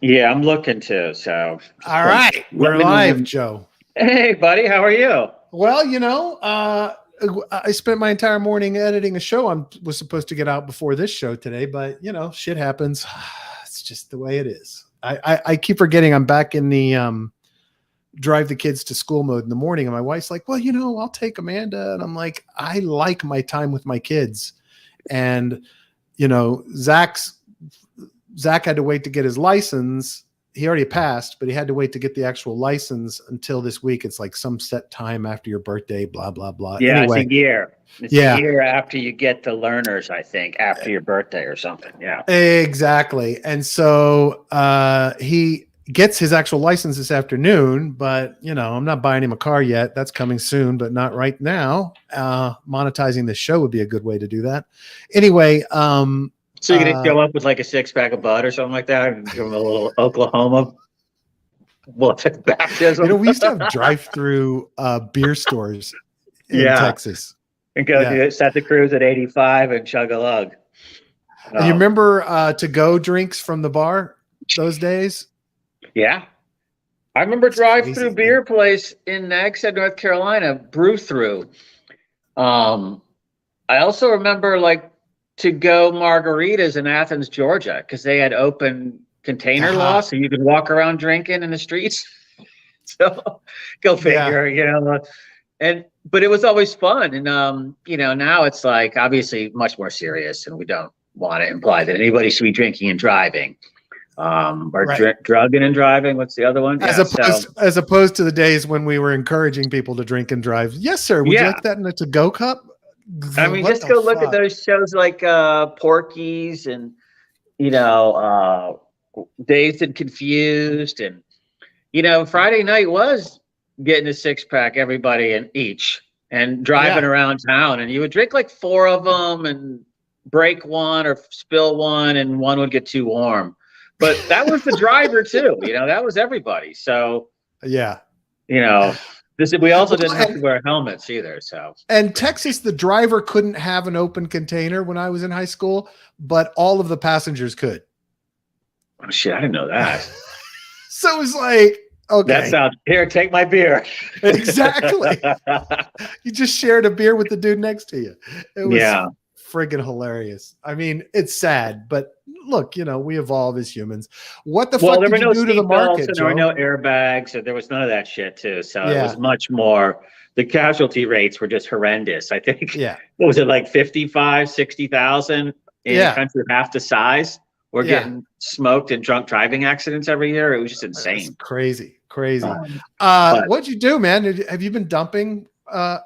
Yeah, I'm looking to. So, All right, let we're me know live, when. Joe. Hey, buddy, how are you? Well, I spent my entire morning editing a show I was supposed to get out before this show today, but shit happens. It's just the way it is. I keep forgetting I'm back in the drive the kids to school mode in the morning, and my wife's like, "Well, I'll take Amanda," and I'm like, "I like my time with my kids," and you know, Zach had to wait to get his license. He already passed, but he had to wait to get the actual license until this week. It's like some set time after your birthday, blah, blah, blah. Yeah, it's Anyway, a year. It's a yeah, year after you get the learners, I think, after your birthday or something. Yeah. exactly. And so he gets his actual license this afternoon, but I'm not buying him a car yet. That's coming soon, but not right now. Monetizing the show would be a good way to do that. Anyway, So you're gonna show up with like a 6-pack of bud or something like that, and give them a little Oklahoma baptism. we used to have drive-through beer stores in Yeah, Texas. and go Yeah. do it, set the cruise at 85 and chug a lug. You remember to-go drinks from the bar those days? Yeah. I remember drive-through beer place in Nags Head, North Carolina, brew through. I also remember like to-go margaritas in Athens, Georgia, because they had open container law, so you could walk around drinking in the streets. So go figure, but it was always fun. And now it's like obviously much more serious, and we don't want to imply that anybody should be drinking and driving. Drugging and driving. What's the other one? As opposed to the days when we were encouraging people to drink and drive. Yes, sir. Would you like that in a to-go cup? I mean, just go look at those shows like Porky's and Dazed and Confused, and Friday night was getting a 6-pack, everybody in each, and driving around town, and you would drink like 4 of them and break one or spill one, and one would get too warm. But that was the driver too, that was everybody. So we also didn't have to wear helmets either. So, and Texas, the driver couldn't have an open container when I was in high school, but all of the passengers could. Oh shit, I didn't know that. So it was like, okay, that sounds, here, take my beer. Exactly. You just shared a beer with the dude next to you. It was friggin' hilarious. I mean, it's sad, but look, we evolve as humans. What the fuck did you do to the market, There were no airbags, so there was none of that shit too. So it was much more, the casualty rates were just horrendous. I think, what was it, like 55, 60,000 in a country half the size? We're getting smoked in drunk driving accidents every year. It was just insane. That's crazy. What'd you do, man? Have you been dumping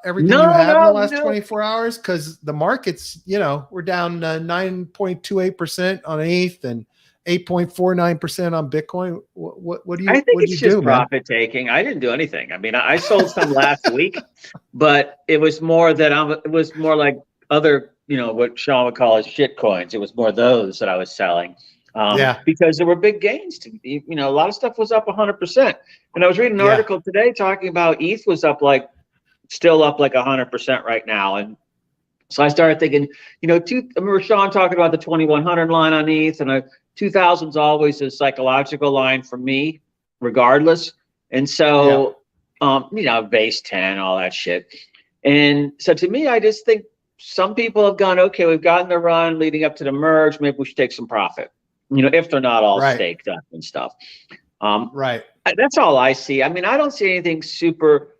everything you have in the last 24 hours? Because the markets, we're down 9.28% on ETH and 8.49% on Bitcoin. What do you? I think it's just profit taking. I didn't do anything. I mean, I sold some last week, but it was more that it was more like other, what Sean would call as shit coins. It was more those that I was selling. Because there were big gains. A lot of stuff was up 100%. And I was reading an article today talking about ETH was still up like 100% right now. And so I started thinking, I remember Sean talking about the 2100 line on ETH, and 2000 is always a psychological line for me, regardless. And so, base 10, all that shit. And so to me, I just think some people have gone, okay, we've gotten the run leading up to the merge. Maybe we should take some profit, if they're not all staked up and stuff. That's all I see. I mean, I don't see anything super,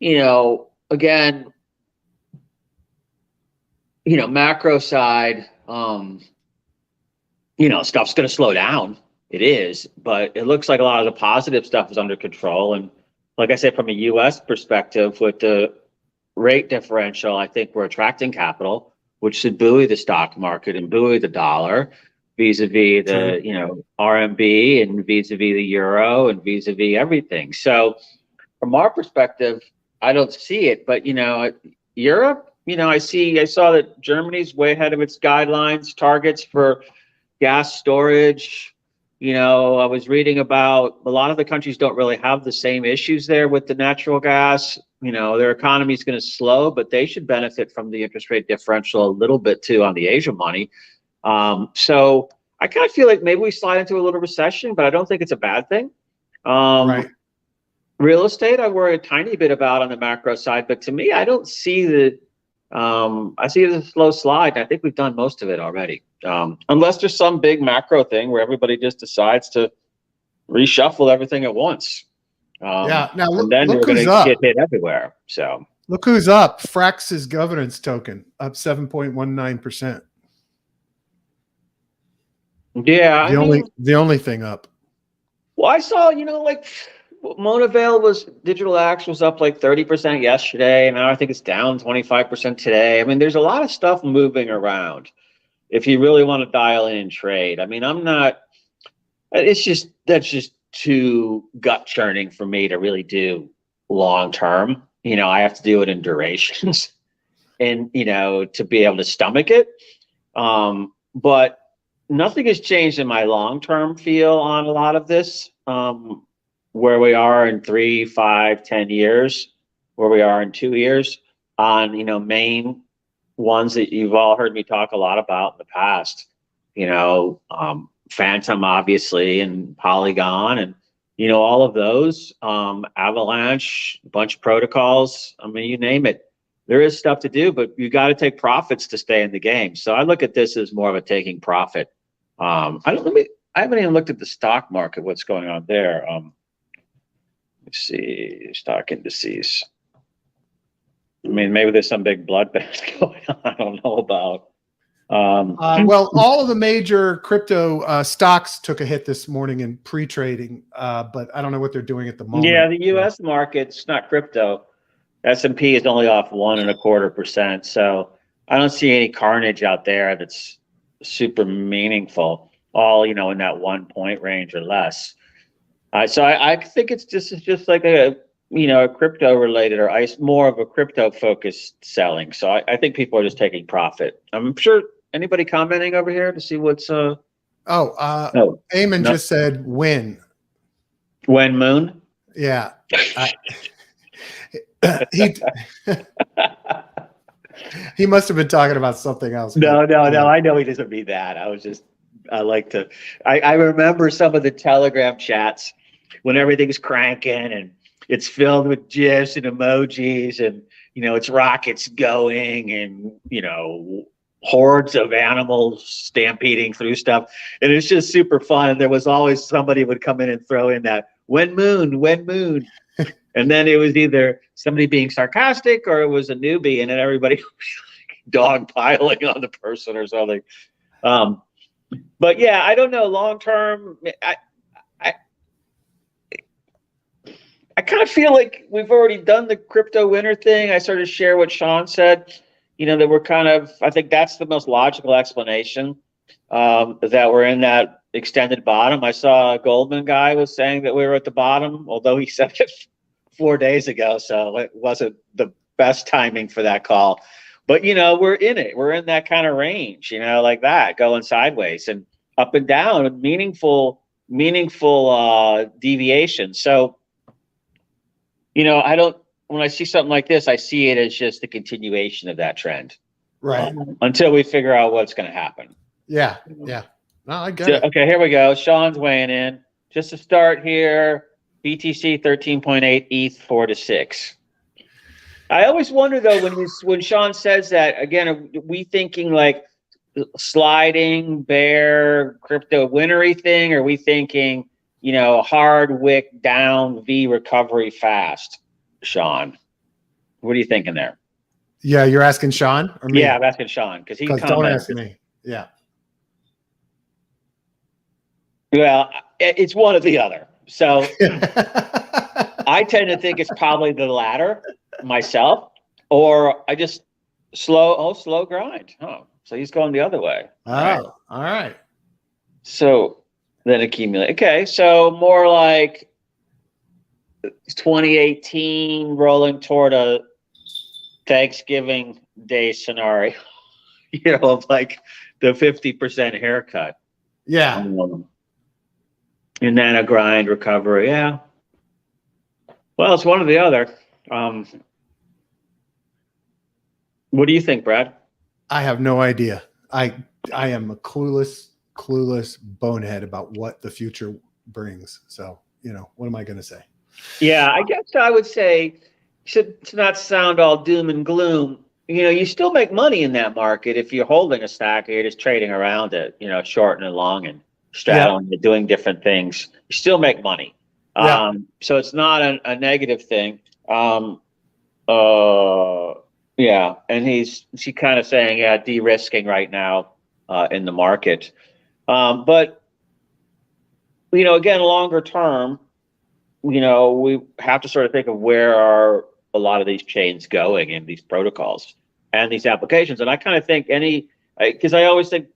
again, macro side, stuff's going to slow down. It is, but it looks like a lot of the positive stuff is under control. And like I said, from a U.S. perspective, with the rate differential, I think we're attracting capital, which should buoy the stock market and buoy the dollar vis-a-vis the, RMB and vis-a-vis the euro and vis-a-vis everything. So from our perspective, I don't see it, but Europe, I saw that Germany's way ahead of its guidelines, targets for gas storage. I was reading about a lot of the countries don't really have the same issues there with the natural gas. Their economy is going to slow, but they should benefit from the interest rate differential a little bit too on the Asia money. So I kind of feel like maybe we slide into a little recession, but I don't think it's a bad thing. Right. Real estate, I worry a tiny bit about on the macro side, but to me, I don't see the. I see it as a slow slide. And I think we've done most of it already, unless there's some big macro thing where everybody just decides to reshuffle everything at once. Yeah. Now And then look we're going who's to up. get hit everywhere. So Look who's up. Frax's governance token up 7.19%. yeah, The only thing up. well, I saw, like Monavale Digital X was up like 30% yesterday, and now I think it's down 25% today. I mean, there's a lot of stuff moving around if you really want to dial in and trade. I mean, that's just too gut churning for me to really do long term. I have to do it in durations and, to be able to stomach it. But nothing has changed in my long-term feel on a lot of this, where we are in 3, 5, 10 years, where we are in 2 years on, main ones that you've all heard me talk a lot about in the past, Phantom, obviously, and Polygon, and, all of those, Avalanche, a bunch of protocols. I mean, you name it. There is stuff to do, but you got to take profits to stay in the game. So I look at this as more of a taking profit. I haven't even looked at the stock market, what's going on there. Let's see, stock indices. I mean, maybe there's some big bloodbath going on. I don't know about. Well, all of the major crypto stocks took a hit this morning in pre-trading, but I don't know what they're doing at the moment. Yeah, the U.S. market's not crypto. S&P is only off 1.25%. So I don't see any carnage out there that's super meaningful. All in that 1 point range or less. So I think it's just like a crypto related or more of a crypto focused selling. So I think people are just taking profit. I'm sure anybody commenting over here to see what's no. Eamon just said when moon. Yeah. He must have been talking about something else. No. I know he doesn't mean that. I remember some of the Telegram chats when everything's cranking and it's filled with GIFs and emojis and, it's rockets going and, hordes of animals stampeding through stuff. And it's just super fun. And there was always somebody would come in and throw in that when moon. And then it was either somebody being sarcastic or it was a newbie, and then everybody dog piling on the person or something. But yeah, I don't know. Long term, I kind of feel like we've already done the crypto winter thing. I sort of share what Sean said, that we're I think that's the most logical explanation, that we're in that extended bottom. I saw a Goldman guy was saying that we were at the bottom, although he said it 4 days ago. So it wasn't the best timing for that call. But, we're in it. We're in that kind of range, like that, going sideways and up and down, meaningful deviation. So, when I see something like this, I see it as just the continuation of that trend. Right. Until we figure out what's going to happen. Yeah. Yeah. No, I get it. Okay, here we go. Sean's weighing in. Just to start here, BTC 13.8, ETH 4 to 6. I always wonder though, when Sean says that, again, are we thinking like sliding bear crypto wintery thing? Or are we thinking, hard wick down V recovery fast, Sean? What are you thinking there? Yeah, you're asking Sean or me? Yeah, I'm asking Sean because he commented. Don't ask me. Yeah. Well, it's one or the other. So I tend to think it's probably the latter myself, or I just slow grind. Oh, so he's going the other way. All right. So then accumulate. Okay, so more like 2018 rolling toward a Thanksgiving Day scenario, of like the 50% haircut. Yeah. And then a grind recovery. Yeah. Well, it's one or the other. What do you think, Brad? I have no idea. I am a clueless clueless bonehead about what the future brings. So, what am I going to say? Yeah, I guess I would say, to not sound all doom and gloom, you still make money in that market if you're holding a stack or you're just trading around it, short and long and straddling, you're doing different things. You still make money. Yeah. So it's not a negative thing. Yeah, and she kind of saying, yeah, de-risking right now in the market. But again, longer term, we have to sort of think of where are a lot of these chains going and these protocols and these applications. And I kind of think because I always think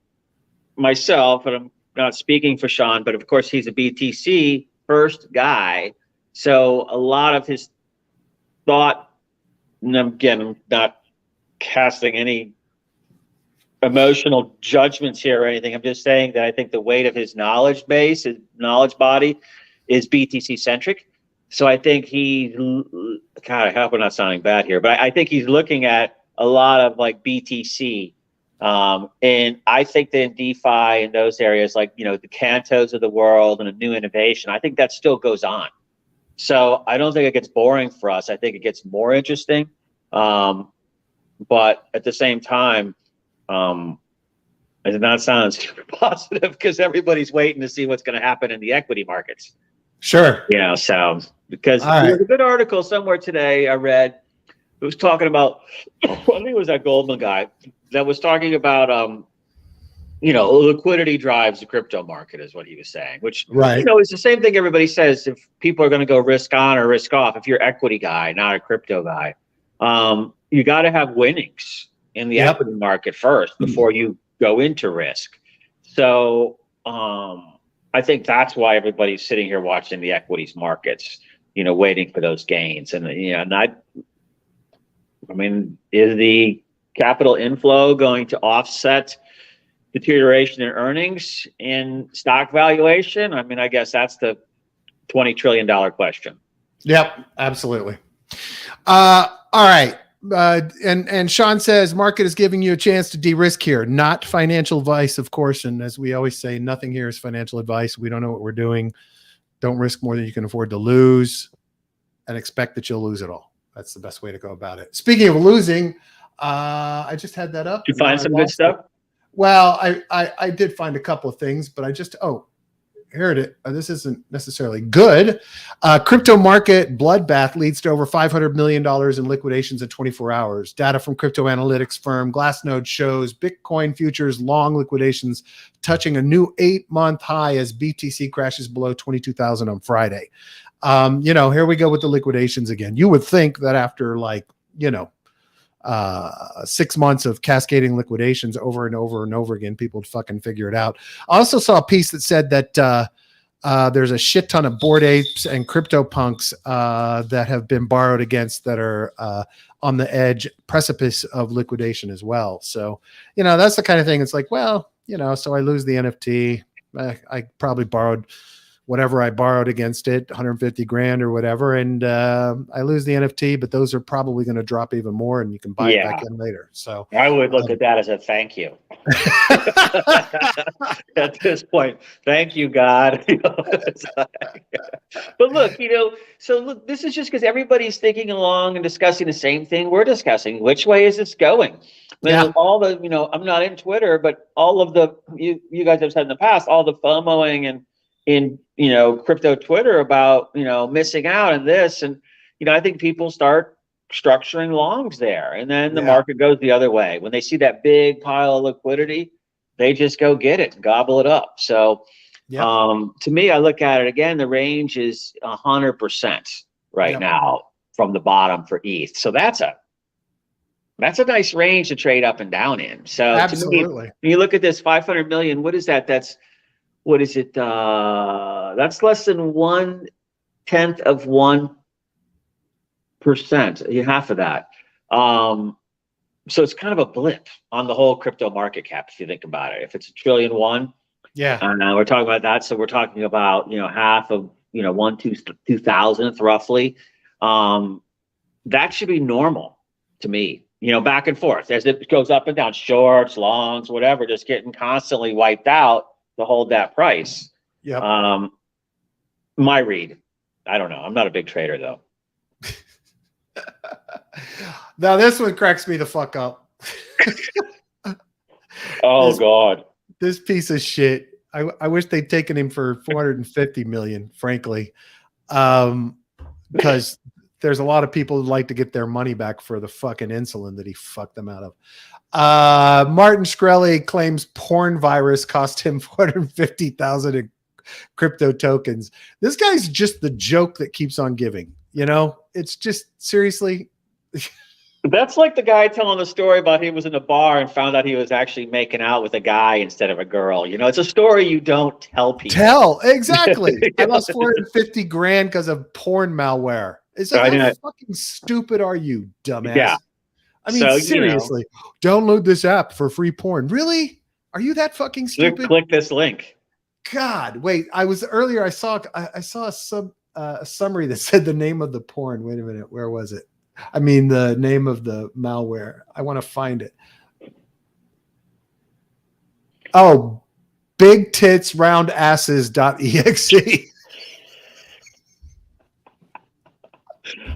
myself, and I'm not speaking for Sean, but of course he's a BTC first guy. So a lot of his thought, and again, I'm not casting any emotional judgments here or anything. I'm just saying that I think the weight of his knowledge base, his knowledge body, is BTC centric. So I think God, I hope I'm not sounding bad here, but I think he's looking at a lot of like BTC. And I think that in DeFi and those areas, like, the Cantos of the world and a new innovation, I think that still goes on. So I don't think it gets boring for us. I think it gets more interesting. But at the same time, it did not sound super positive because everybody's waiting to see what's going to happen in the equity markets. Sure. So because there was a good article somewhere today I read. It was talking about, I think it was that Goldman guy that was talking about, liquidity drives the crypto market is what he was saying, which, is the same thing everybody says. If people are going to go risk on or risk off, if you're equity guy, not a crypto guy, you got to have winnings in the equity market first before you go into risk. So I think that's why everybody's sitting here watching the equities markets, waiting for those gains. And, is the capital inflow going to offset deterioration in earnings and stock valuation? I guess that's the $20 trillion question. Yep, absolutely. All right. And Sean says, market is giving you a chance to de-risk here, not financial advice, of course. And as we always say, nothing here is financial advice. We don't know what we're doing. Don't risk more than you can afford to lose and expect that you'll lose it all. That's the best way to go about it. Speaking of losing, I just had that up. Did you find some good stuff? Well, I did find a couple of things, but here it is. This isn't necessarily good. Crypto market bloodbath leads to over $500 million in liquidations in 24 hours. Data from crypto analytics firm Glassnode shows Bitcoin futures long liquidations touching a new 8-month high as BTC crashes below 22,000 on Friday. Here we go with the liquidations again. You would think that after 6 months of cascading liquidations over and over and over again, people would fucking figure it out. I also saw a piece that said that there's a shit ton of Bored Apes and crypto punks that have been borrowed against that are on the precipice of liquidation as well. So, that's the kind of thing. It's like, well, so I lose the NFT. I probably borrowed whatever I borrowed against it, 150 grand or whatever. And I lose the NFT, but those are probably going to drop even more and you can buy it back in later. So I would look at that as a thank you. At this point, thank you, God. But look, this is just because everybody's thinking along and discussing the same thing we're discussing. Which way is this going? All the, I'm not in Twitter, but all of the, you guys have said in the past, all the FOMOing and in crypto Twitter about missing out on this, and I think people start structuring longs there, and then the market goes the other way. When they see that big pile of liquidity, they just go get it and gobble it up. So to me, I look at it again, the range is 100% right now from the bottom for ETH. So that's a nice range to trade up and down in. So absolutely, to me, when you look at this 500 million, what is that? That's less than 1/10 of 1%, half of that. So it's kind of a blip on the whole crypto market cap, if you think about it. If it's $1 trillion, we're talking about that. So we're talking about, half of, 2,000th roughly. That should be normal to me, back and forth as it goes up and down, shorts, longs, whatever, just getting constantly wiped out to hold that price. Yeah. My read. I don't know. I'm not a big trader though. Now this one cracks me the fuck up. Oh God. This piece of shit. I wish they'd taken him for 450 million, frankly. Because there's a lot of people who'd like to get their money back for the fucking insulin that he fucked them out of. Martin Shkreli claims porn virus cost him 450,000 in crypto tokens. This guy's just the joke that keeps on giving. You know, it's just seriously. That's like the guy telling the story about he was in a bar and found out he was actually making out with a guy instead of a girl. You know, it's a story you don't tell people. Exactly. I lost 450 grand because of porn malware. It's like, how fucking stupid are you, dumbass? Yeah. I mean, so, seriously, download this app for free porn. Really? Are you that fucking stupid? Click this link. God, wait. I saw a summary that said the name of the porn. Wait a minute. Where was it? I mean, the name of the malware. I want to find it. Oh, big tits round asses.exe.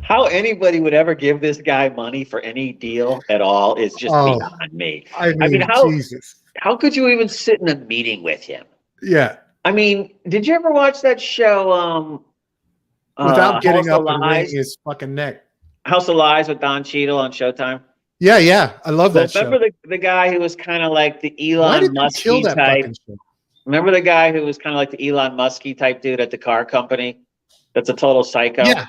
How anybody would ever give this guy money for any deal at all is just beyond me. I mean, Jesus. How could you even sit in a meeting with him? Yeah. I mean, did you ever watch that show? Without getting up and wringing his fucking neck. House of Lies with Don Cheadle on Showtime. Yeah, I love that show. Remember the guy who was kind of like the Elon Musk type? Remember the guy who was kind of like the Elon Musk type dude at the car company? That's a total psycho. Yeah.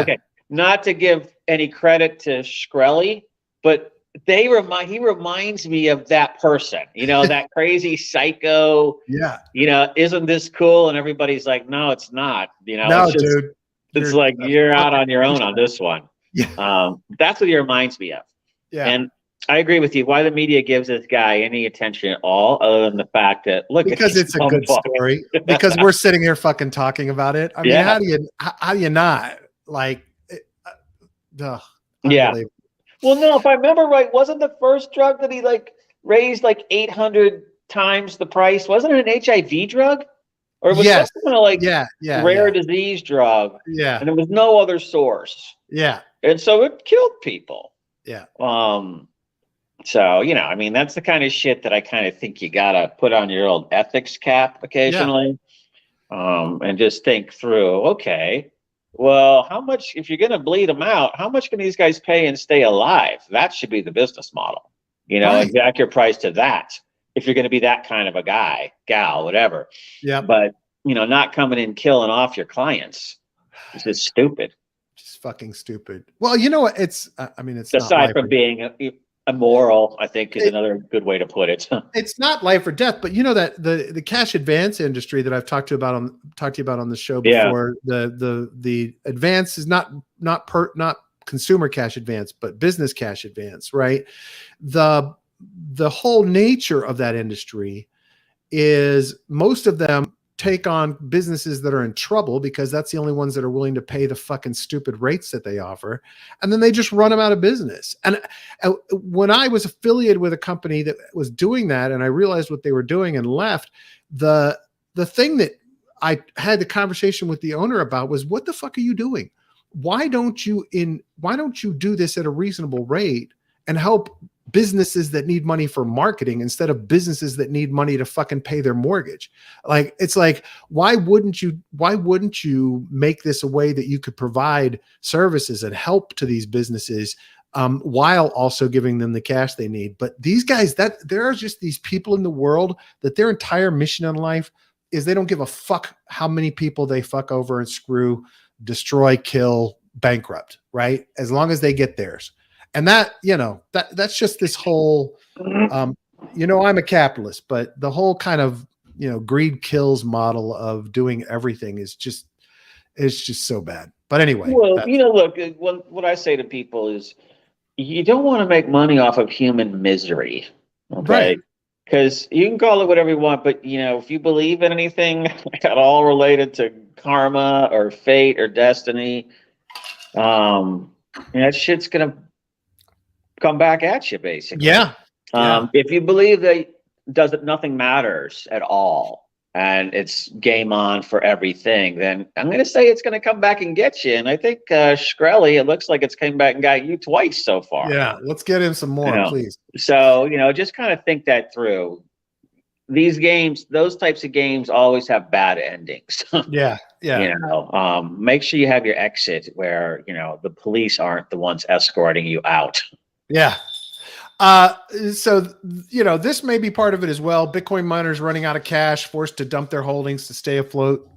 Okay, not to give any credit to Shkreli, but he reminds me of that person. You know, that crazy psycho. Yeah. You know, isn't this cool? And everybody's like, no, it's not. You know, no, it's just, dude. It's like you're out on your own on this one. Yeah. That's what he reminds me of. Yeah. And I agree with you. Why the media gives this guy any attention at all, other than the fact that because it's a good story. Because we're sitting here fucking talking about it. I mean, how do you not like? Yeah. Well, no, if I remember right, wasn't the first drug that he like raised like 800 times the price? Wasn't it an HIV drug? Or it was some kind of like rare disease drug. Yeah. And there was no other source. Yeah. And so it killed people. Yeah. So, you know, I mean, that's the kind of shit that I kind of think you got to put on your old ethics cap occasionally. And just think through, okay, well, how much, if you're going to bleed them out, how much can these guys pay and stay alive? That should be the business model, you know, and jack your price to that. If you're going to be that kind of a guy, gal, whatever. Yeah. But, you know, not coming in killing off your clients. It's just stupid. Just fucking stupid. Well, you know what? It's, I mean, it's aside from being immoral, I think is another good way to put it. It's not life or death, but you know that the cash advance industry that I've talked to you about on the show before, the advance is not consumer cash advance, but business cash advance, right? The whole nature of that industry is most of them take on businesses that are in trouble because that's the only ones that are willing to pay the fucking stupid rates that they offer. And then they just run them out of business. And when I was affiliated with a company that was doing that, and I realized what they were doing and left, the thing that I had the conversation with the owner about was, what the fuck are you doing? Why don't you do this at a reasonable rate and help businesses that need money for marketing instead of businesses that need money to fucking pay their mortgage? Like, it's like, why wouldn't you make this a way that you could provide services and help to these businesses while also giving them the cash they need? But these guys, there are just these people in the world that their entire mission in life is they don't give a fuck how many people they fuck over and screw, destroy, kill, bankrupt, right? As long as they get theirs. And that, you know, that's just this whole, you know, I'm a capitalist, but the whole kind of, you know, greed kills model of doing everything is just, it's just so bad. But anyway. Well, you know, look, what I say to people is you don't want to make money off of human misery. Okay. Right. Because you can call it whatever you want, but, you know, if you believe in anything at all related to karma or fate or destiny, you know, that shit's going to come back at you, basically. Yeah. If you believe that nothing matters at all, and it's game on for everything, then I'm going to say it's going to come back and get you. And I think Shkreli, it looks like it's come back and got you twice so far. Yeah, let's get him some more, please. So, just kind of think that through. These games, those types of games always have bad endings. Yeah. Make sure you have your exit where, the police aren't the ones escorting you out. Yeah. So, this may be part of it as well. Bitcoin miners running out of cash, forced to dump their holdings to stay afloat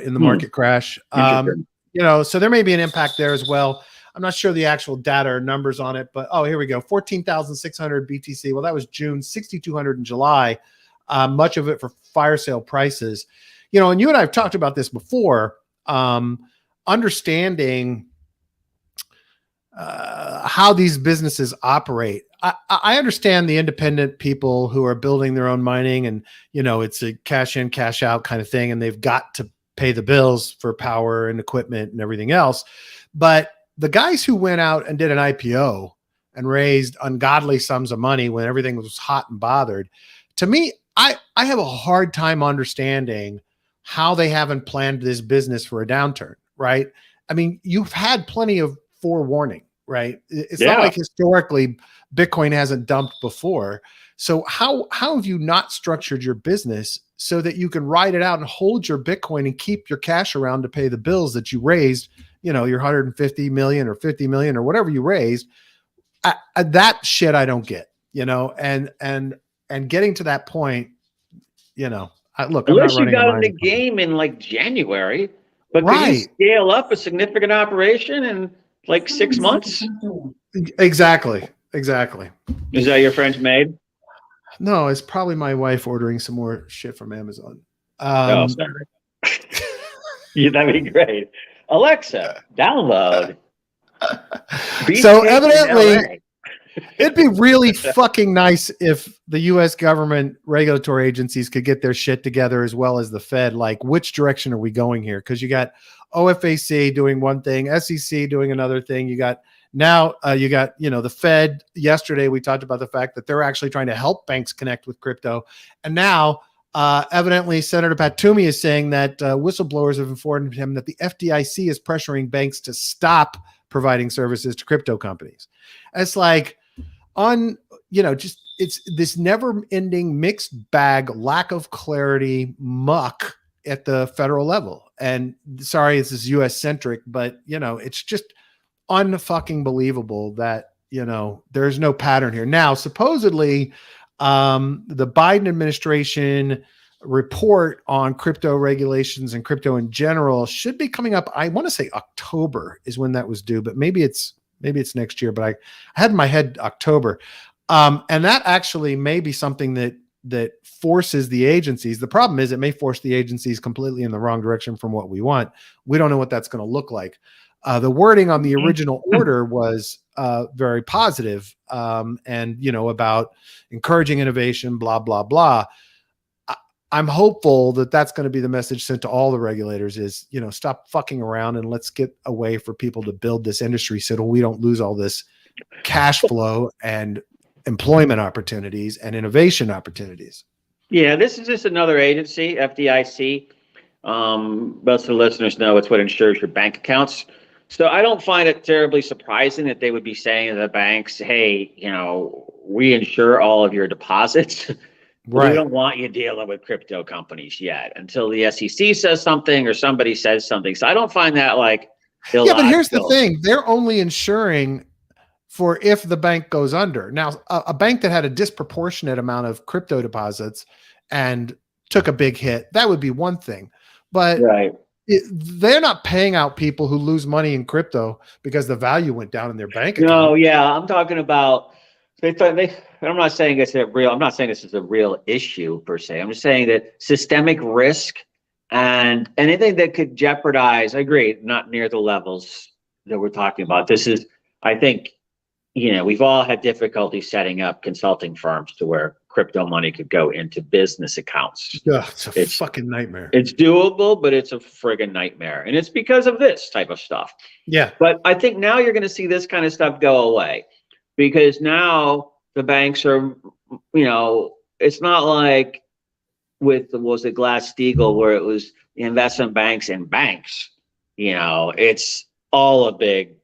in the market crash. So there may be an impact there as well. I'm not sure the actual data or numbers on it, but here we go. 14,600 BTC. Well, that was June, 6,200 in July. Much of it for fire sale prices. And you and I have talked about this before, understanding how these businesses operate. I understand the independent people who are building their own mining and, it's a cash in, cash out kind of thing. And they've got to pay the bills for power and equipment and everything else. But the guys who went out and did an IPO and raised ungodly sums of money when everything was hot and bothered, to me, I have a hard time understanding how they haven't planned this business for a downturn, right? I mean, you've had plenty of forewarning, right? It's not like historically Bitcoin hasn't dumped before. So how have you not structured your business so that you can ride it out and hold your Bitcoin and keep your cash around to pay the bills that you raised, your 150 million or 50 million or whatever you raised? That shit I don't get, and getting to that point, look, unless you got in the game in like January, but can you scale up a significant operation in like 6 months? Exactly. Is that your French maid? No, it's probably my wife ordering some more shit from Amazon. Sorry. Yeah, that'd be great. Alexa, download. So evidently, it'd be really fucking nice if the U.S. government regulatory agencies could get their shit together as well as the Fed. Like, which direction are we going here? Because you got OFAC doing one thing, SEC doing another thing. You got the Fed. Yesterday, we talked about the fact that they're actually trying to help banks connect with crypto. And now, evidently, Senator Pat Toomey is saying that whistleblowers have informed him that the FDIC is pressuring banks to stop providing services to crypto companies. It's like, it's this never ending mixed bag, lack of clarity, muck at the federal level. And sorry, this is US centric, but it's just unfucking believable that, there's no pattern here. Now, supposedly, the Biden administration report on crypto regulations and crypto in general should be coming up. I want to say October is when that was due, but maybe it's next year, but I had in my head October. And that actually may be something that forces the agencies. The problem is it may force the agencies completely in the wrong direction from what we want. We don't know what that's going to look like. The wording on the original order was very positive, and about encouraging innovation, blah, blah, blah. I'm hopeful that that's going to be the message sent to all the regulators is, stop fucking around and let's get a way for people to build this industry so that we don't lose all this cash flow and employment opportunities and innovation opportunities. Yeah, this is just another agency, FDIC. Most of the listeners know it's what insures your bank accounts. So I don't find it terribly surprising that they would be saying to the banks, hey, we insure all of your deposits. Right. We don't want you dealing with crypto companies yet until the SEC says something or somebody says something. So I don't find that like illogical. Yeah, but here's the thing. They're only insuring for if the bank goes under. Now, a bank that had a disproportionate amount of crypto deposits and took a big hit, that would be one thing. But they're not paying out people who lose money in crypto because the value went down in their bank account. No, yeah, I'm talking about I'm not saying this is a real issue per se. I'm just saying that systemic risk and anything that could jeopardize, I agree, not near the levels that we're talking about. This is, I think, we've all had difficulty setting up consulting firms to where crypto money could go into business accounts. Yeah, it's a fucking nightmare. It's doable, but it's a friggin' nightmare. And it's because of this type of stuff. Yeah. But I think now you're going to see this kind of stuff go away because now the banks are, it's not like with was it Glass-Steagall where it was the investment banks and banks. It's all a big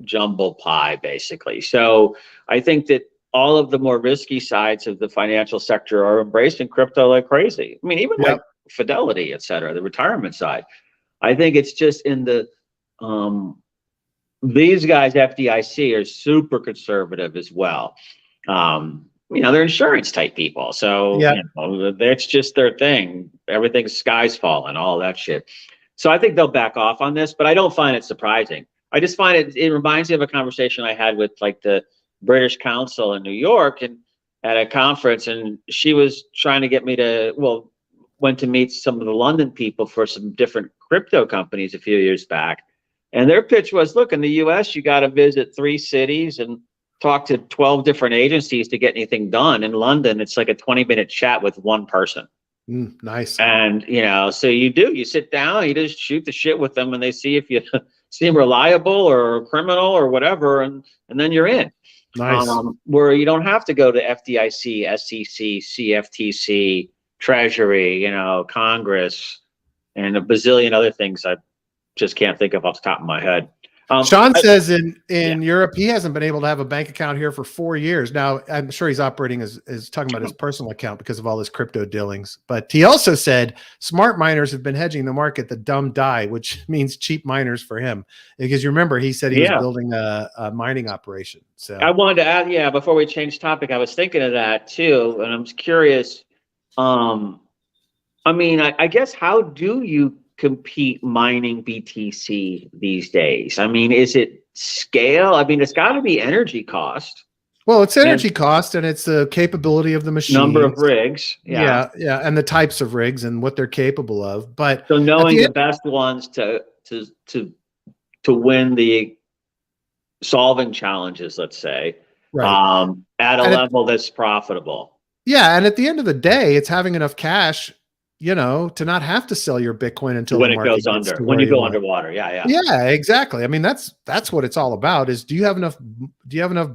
jumble pie basically. So I think that all of the more risky sides of the financial sector are embracing crypto like crazy. I mean, even like Fidelity, et cetera, the retirement side. I think it's just in the these guys, FDIC, are super conservative as well. They're insurance type people. So that's just their thing. Everything's sky's falling, all that shit. So I think they'll back off on this, but I don't find it surprising. I just find it reminds me of a conversation I had with like the British Council in New York and at a conference, and she was trying to get me to, went to meet some of the London people for some different crypto companies a few years back. And their pitch was, look, in the US, you got to visit 3 cities and talk to 12 different agencies to get anything done. In London, it's like a 20-minute chat with one person. Nice. And, so you sit down, you just shoot the shit with them and they see if you seem reliable or criminal or whatever. And then you're in. Nice. Where you don't have to go to FDIC, SEC, CFTC, Treasury, Congress, and a bazillion other things I just can't think of off the top of my head. Sean says in Europe, he hasn't been able to have a bank account here for 4 years. Now, I'm sure he's operating as talking about his personal account because of all his crypto dealings. But he also said smart miners have been hedging the market, the dumb die, which means cheap miners for him. Because you remember, he said he was building a mining operation. So I wanted to add, before we change topic, I was thinking of that too. And I'm curious. I guess, how do you compete mining BTC these days? I mean, is it scale? I mean, it's got to be energy cost. Well, it's energy cost, and it's the capability of the machine, number of rigs, yeah, and the types of rigs and what they're capable of. But so knowing the best ones to win the solving challenges, let's say, right. At a level that's profitable. Yeah, and at the end of the day, it's having enough cash, to not have to sell your Bitcoin until when it goes under, when you go underwater. Yeah, exactly. I mean, that's what it's all about. Is do you have enough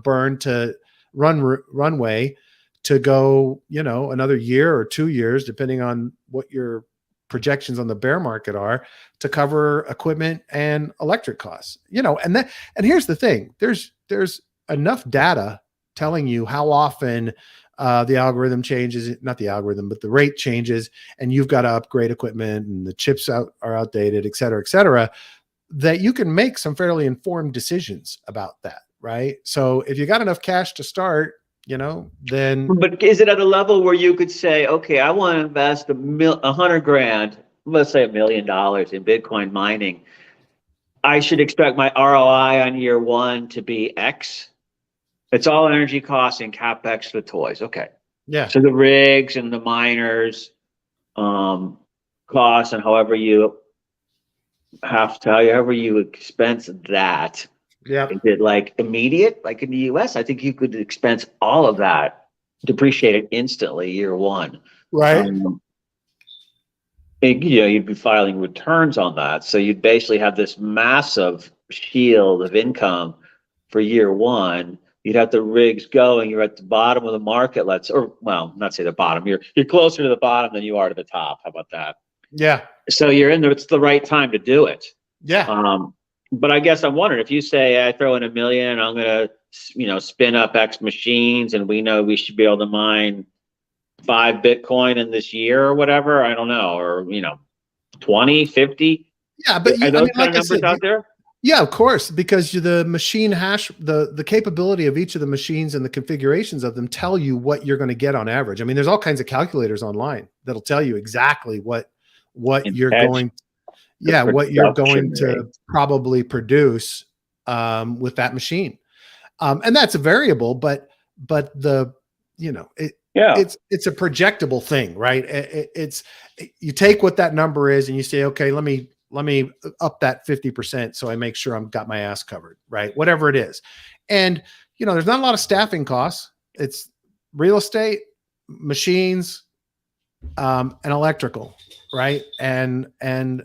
burn to runway to go, another year or 2 years, depending on what your projections on the bear market are, to cover equipment and electric costs. And here's the thing: there's enough data telling you how often the algorithm changes, not the algorithm, but the rate changes, and you've got to upgrade equipment and the chips are outdated, et cetera, that you can make some fairly informed decisions about that. Right. So if you got enough cash to start, then. But is it at a level where you could say, okay, I want to invest $100,000, let's say $1 million in Bitcoin mining. I should expect my ROI on year 1 to be X. It's all energy costs and CapEx for toys. Okay. Yeah. So the rigs and the miners costs, and however you expense that. Yeah. Is it like immediate? Like in the US, I think you could expense all of that, depreciate it instantly year 1. Right. You'd be filing returns on that. So you'd basically have this massive shield of income for year 1. You'd have the rigs going. You're at the bottom of the market. Not say the bottom. You're closer to the bottom than you are to the top. How about that? Yeah. So you're in there. It's the right time to do it. Yeah. But I guess I'm wondering if you say I throw in $1 million, I'm gonna, spin up X machines, and we know we should be able to mine 5 Bitcoin in this year or whatever. I don't know, or 20, 50. Yeah, but are those kind of numbers out there? Yeah, of course, because the machine hash, the capability of each of the machines and the configurations of them tell you what you're going to get on average. I mean, there's all kinds of calculators online that'll tell you exactly what you're going to probably produce with that machine. And that's a variable, but it's a projectable thing, right? It's you take what that number is and you say, okay, let me up that 50% so I make sure I've got my ass covered, right? Whatever it is. And, there's not a lot of staffing costs. It's real estate, machines, and electrical, right? And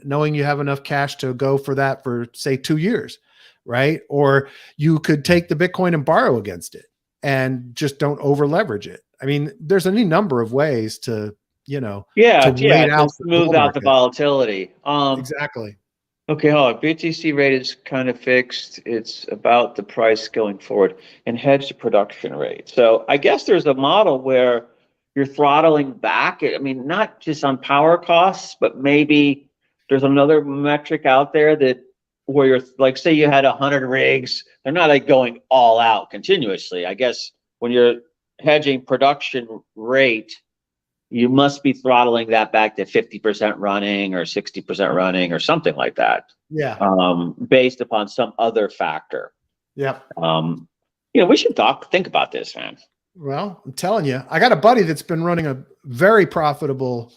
knowing you have enough cash to go for that for, say, 2 years, right? Or you could take the Bitcoin and borrow against it and just don't over leverage it. I mean, there's any number of ways to, to Yeah, wait to out the smooth bull out the market. volatility. Exactly. Okay, hold on. BTC rate is kind of fixed. It's about the price going forward and hedge the production rate. So I guess there's a model where you're throttling back. I mean, not just on power costs, but maybe there's another metric out there that where you're like, say you had 100 rigs, they're not like going all out continuously. I guess when you're hedging production rate, you must be throttling that back to 50% running or 60% running or something like that. Yeah. Based upon some other factor. Yep. We should think about this, man. Well, I'm telling you, I got a buddy that's been running a very profitable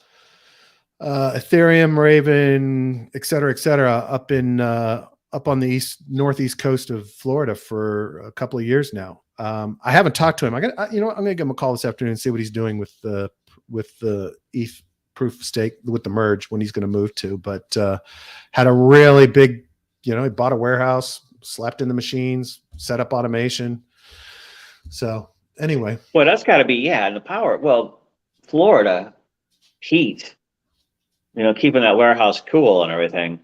Ethereum, Raven, et cetera, up on the northeast coast of Florida for a couple of years now. I haven't talked to him. I'm gonna give him a call this afternoon and see what he's doing with the ETH proof of stake with the merge when he's going to move to. But had a really big, he bought a warehouse, slapped in the machines, set up automation. So anyway, well, that's got to be and the power. Well, Florida heat, keeping that warehouse cool and everything.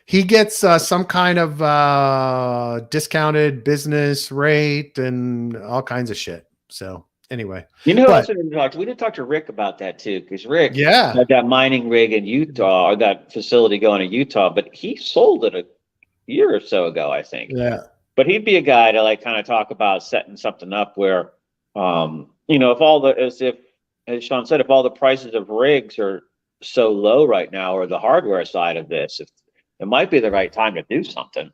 He gets some kind of discounted business rate and all kinds of shit. So anyway, we didn't talk to Rick about that too, because Rick had that mining rig in Utah, or that facility going to Utah, but he sold it a year or so ago, I think. Yeah. But he'd be a guy to like kind of talk about setting something up where, as Sean said, if all the prices of rigs are so low right now, or the hardware side of this, it might be the right time to do something.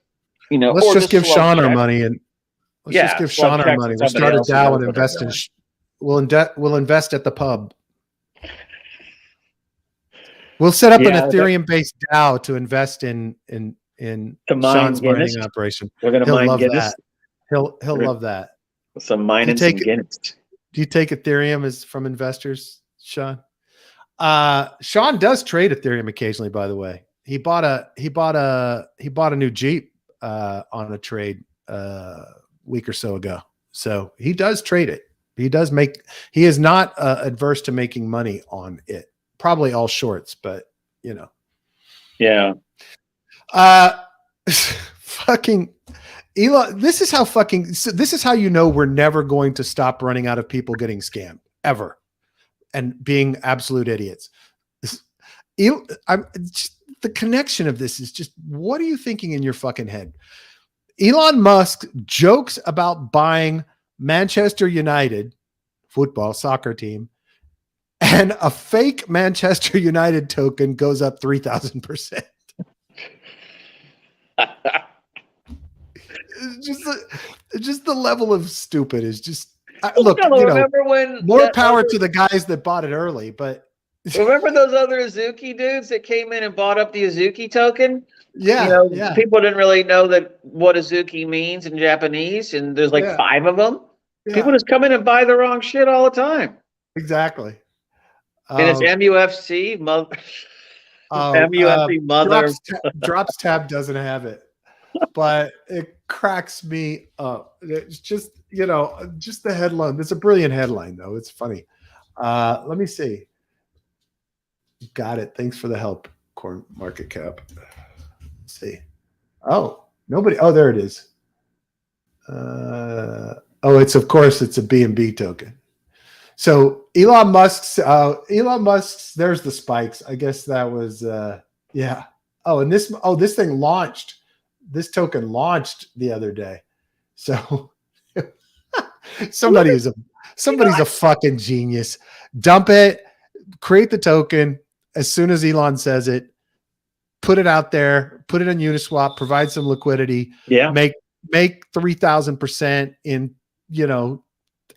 Let's just give Sean our money and just give Sean our money. We'll start a DAO and invest in. We'll invest at the pub. We'll set up an Ethereum-based DAO to invest in Sean's mining operation. We're going to mine Guinness. He'll love that. Some mining some Guinness. Do you take Ethereum as from investors, Sean? Sean does trade Ethereum occasionally, by the way. He bought a new Jeep on a trade week or so ago. So he does trade it. He is not adverse to making money on it. Probably all shorts, but Yeah. Fucking Elon. This is how we're never going to stop running out of people getting scammed ever and being absolute idiots. The connection of this is just, what are you thinking in your fucking head? Elon Musk jokes about buying Manchester United soccer team, and a fake Manchester United token goes up 3,000%. Just the level of stupid is just look. Remember when more power to the guys that bought it early, but remember those other Azuki dudes that came in and bought up the Azuki token? Yeah, People didn't really know what Azuki means in Japanese, and there's like 5 of them. Yeah. People just come in and buy the wrong shit all the time. Exactly. And it's MUFC mother. MUFC mother. Drops tab doesn't have it, but it cracks me up. It's just just the headline. It's a brilliant headline though. It's funny. Let me see. Got it. Thanks for the help. Corn market cap. Let's see. Oh, nobody. Oh, there it is. It's a BNB token. So Elon Musk's, there's the spikes. I guess that was, yeah. Oh, and this thing launched. This token launched the other day. So somebody's a fucking genius. Dump it, create the token as soon as Elon says it, put it out there, put it on Uniswap, provide some liquidity, make 3,000% in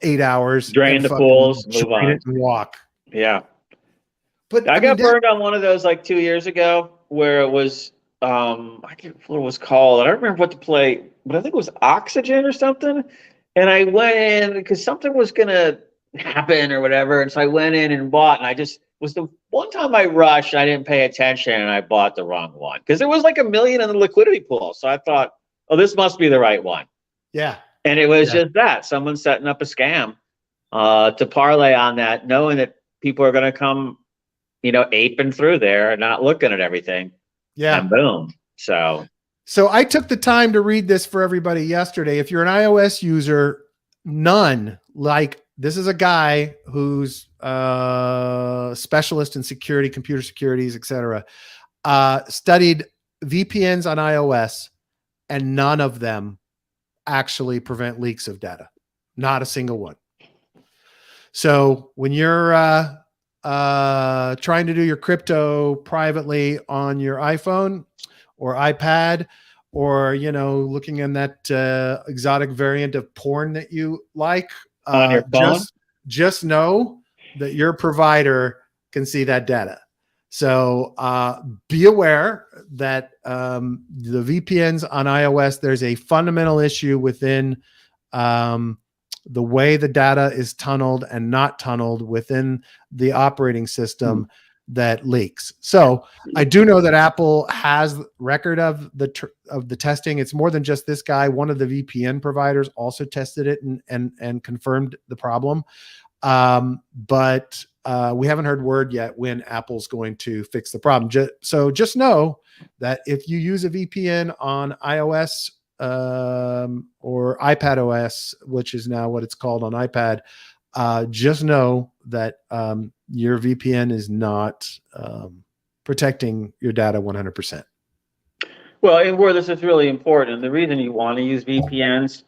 8 hours, drain the pools, move on and walk. Yeah. But I got burned on one of those like 2 years ago where it was I can't remember what it was called. I don't remember what to play, but I think it was Oxygen or something. And I went in because something was gonna happen or whatever. And so I went in and bought, and I just was the one time I rushed, I didn't pay attention, and I bought the wrong one because there was like $1 million in the liquidity pool. So I thought, oh, this must be the right one. Yeah. And it was just that someone setting up a scam. to parlay on that, knowing that people are going to come, aping through there and not looking at everything. Yeah. And boom. So I took the time to read this for everybody yesterday. If you're an iOS user, none, like this is a guy who's specialist in security, computer securities, etc. Studied VPNs on iOS, and none of them actually prevent leaks of data. Not a single one. So when you're trying to do your crypto privately on your iPhone or iPad, or looking in that exotic variant of porn that you like, on your phone, just know that your provider can see that data. So be aware that the VPNs on iOS, there's a fundamental issue within the way the data is tunneled and not tunneled within the operating system that leaks. So I do know that Apple has record of the testing. It's more than just this guy. One of the VPN providers also tested it and confirmed the problem. But we haven't heard word yet when Apple's going to fix the problem. So just know that if you use a VPN on iOS or iPad OS, which is now what it's called on iPad, just know that your VPN is not protecting your data 100%. Well, and where this is really important, the reason you want to use VPNs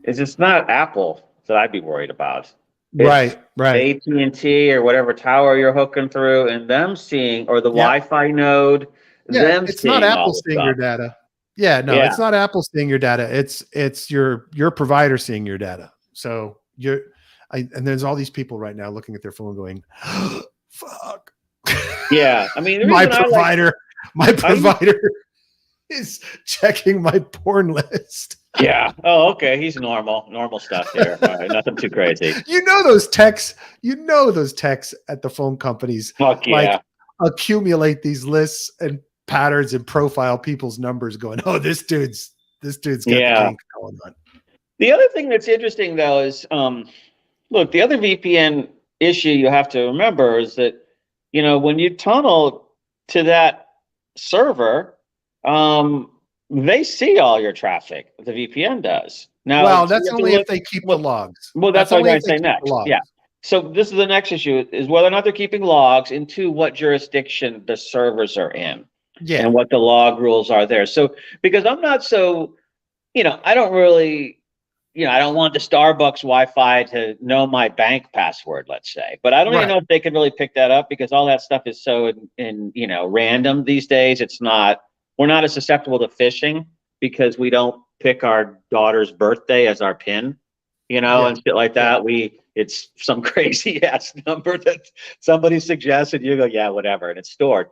is it's not Apple that I'd be worried about. It's right. AT&T or whatever tower you're hooking through, and them seeing, or the Wi-Fi node, them it's seeing not Apple all the seeing stuff. your data. It's not Apple seeing your data. It's your provider seeing your data. So and there's all these people right now looking at their phone going, fuck. Yeah. I mean, my provider is checking my porn list. Yeah. Oh, okay. He's normal stuff here. All right, nothing too crazy. Those texts at the phone companies accumulate these lists and patterns and profile people's numbers going, oh, this dude's got the kink going on. The other thing that's interesting though is look, the other VPN issue you have to remember is that, when you tunnel to that server, they see all your traffic. The VPN does. Now, well, that's only if they keep the logs. Well, that's what I'm going to say next. Yeah. So this is the next issue, is whether or not they're keeping logs, into what jurisdiction the servers are in, and what the log rules are there. So, because I'm not so, I don't really, I don't want the Starbucks Wi-Fi to know my bank password, let's say, but I don't even know if they can really pick that up, because all that stuff is so random these days. We're not as susceptible to phishing because we don't pick our daughter's birthday as our PIN, and shit like that. It's some crazy ass number that somebody suggested. You go, yeah, whatever, and it's stored.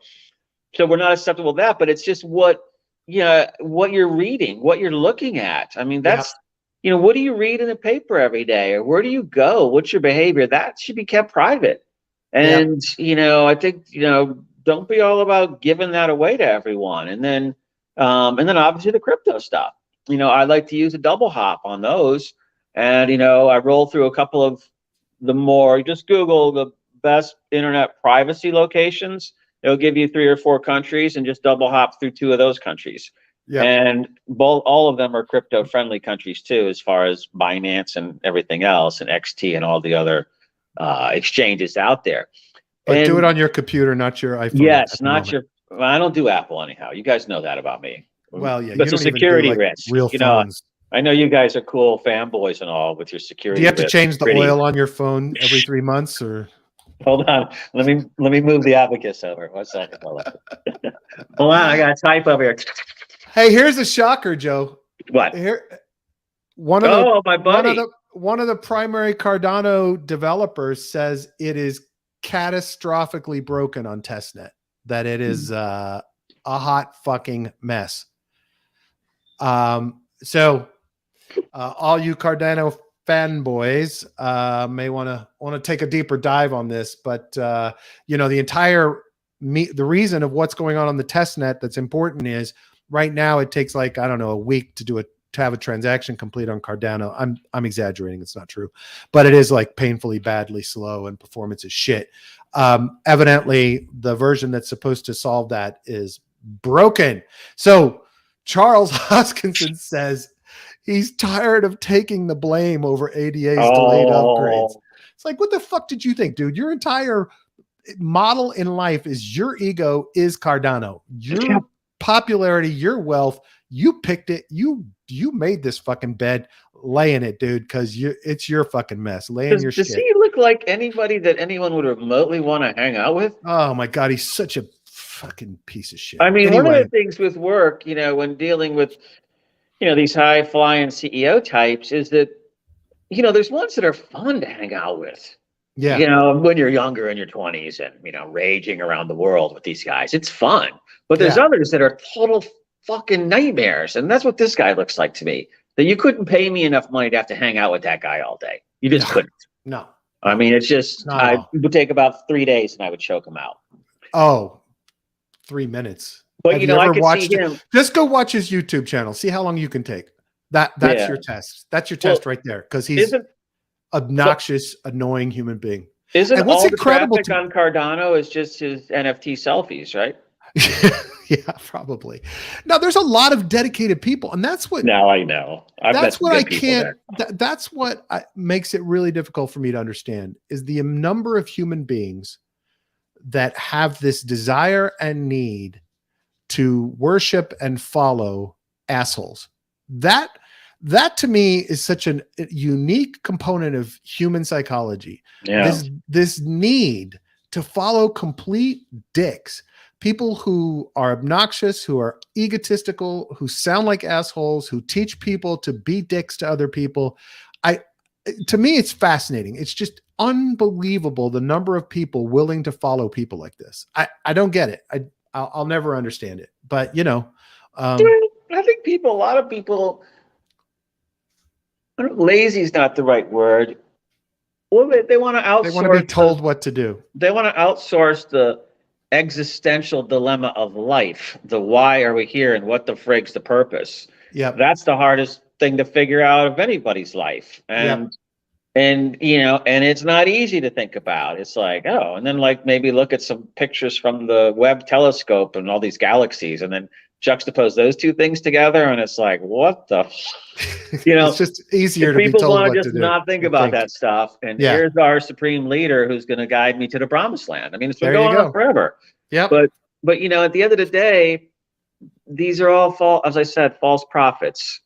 So we're not susceptible to that, but it's just what you're reading, what you're looking at. I mean, that's, what do you read in the paper every day, or where do you go? What's your behavior? That should be kept private. And, I think, don't be all about giving that away to everyone. And then obviously the crypto stuff, I like to use a double hop on those. And, I roll through a couple of the more, just Google the best internet privacy locations. It'll give you 3 or 4 countries, and just double hop through 2 of those countries. Yeah. And all of them are crypto friendly countries too, as far as Binance and everything else, and XT and all the other exchanges out there. But do it on your computer, not your iPhone. Yes, not your. Well, I don't do Apple anyhow. You guys know that about me. Well, yeah, it's a security risk. Real phones. I know you guys are cool fanboys and all with your security. Do you have to change the oil on your phone every 3 months, or? Hold on. Let me move the abacus over. 1 second. Hold on. I got to type over here. Hey, here's a shocker, Joe. What? My buddy. One of the primary Cardano developers says it is catastrophically broken on testnet, that it is a hot fucking mess. So all you Cardano fanboys may want to take a deeper dive on this, but the reason of what's going on the testnet that's important is right now it takes a week to do to have a transaction complete on Cardano. I'm exaggerating. It's not true, but it is like painfully badly slow and performance is shit. Evidently the version that's supposed to solve that is broken. So Charles Hoskinson says he's tired of taking the blame over ADA's delayed upgrades. It's like, what the fuck did you think, dude? Your entire model in life is your ego is Cardano. Your popularity, your wealth, you picked it. You made this fucking bed, lay in it, dude, because it's your fucking mess. Lay in your shit. Does he look like anybody that anyone would remotely want to hang out with? Oh my God, he's such a fucking piece of shit. I mean, one of the things with work, when dealing with, these high flying CEO types is that, there's ones that are fun to hang out with. Yeah. When you're younger in your 20s and, raging around the world with these guys, it's fun. But there's others that are total fucking nightmares. And that's what this guy looks like to me. That you couldn't pay me enough money to have to hang out with that guy all day. You just couldn't. No. I mean, it's just, it would take about 3 days and I would choke him out. Oh, 3 minutes. But I could see him. Just go watch his YouTube channel. See how long you can take. That's your test. That's your test right there. Because he's obnoxious, annoying human being. Isn't all the traffic on Cardano is just his NFT selfies, right? Yeah, probably. Now there's a lot of dedicated people, and that's what. Now I know. That's what I can't. That's what makes it really difficult for me to understand is the number of human beings that have this desire and need to worship and follow assholes. That to me is such a unique component of human psychology. Yeah. This need to follow complete dicks. People who are obnoxious, who are egotistical, who sound like assholes, who teach people to be dicks to other people. To me, it's fascinating. It's just unbelievable the number of people willing to follow people like this. I don't get it. I'll never understand it. But I think a lot of people, lazy is not the right word. Well, they want to outsource. They want to be told what to do. They want to outsource the existential dilemma of life. The why are we here and what the frig's the purpose? Yeah, that's the hardest thing to figure out of anybody's life. And it's not easy to think about. It's like, and then maybe look at some pictures from the Webb telescope and all these galaxies, and then juxtapose those two things together, and it's like, what the it's just easier to be told want what to just not think about that stuff. And here's our supreme leader who's going to guide me to the promised land. I mean, it's been going on forever. Yeah. But at the end of the day, these are all as I said, false prophets.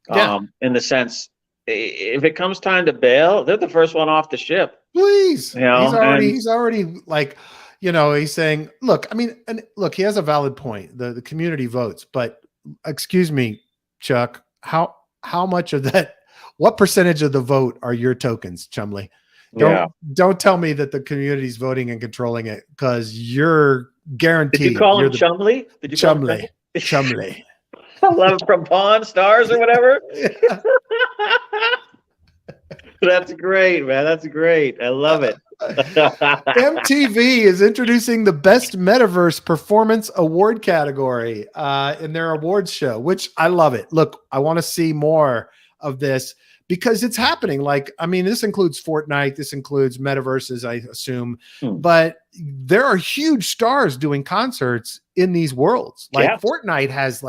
In the sense, if it comes time to bail, they're the first one off the ship. Please. He's already like, he's saying, look, he has a valid point. The community votes, but excuse me, Chuck, how much of that, what percentage of the vote are your tokens, Chumley? Don't tell me that the community's voting and controlling it, because you're guaranteed. Did you call him Chumley? Did you Chumley? Chumley. I love From Pawn Stars or whatever. That's great, man. That's great. I love it. MTV is introducing the Best Metaverse Performance Award category in their awards show, which I love it. Look, I want to see more of this because it's happening. This includes Fortnite. This includes metaverses, I assume. But there are huge stars doing concerts in these worlds. Fortnite has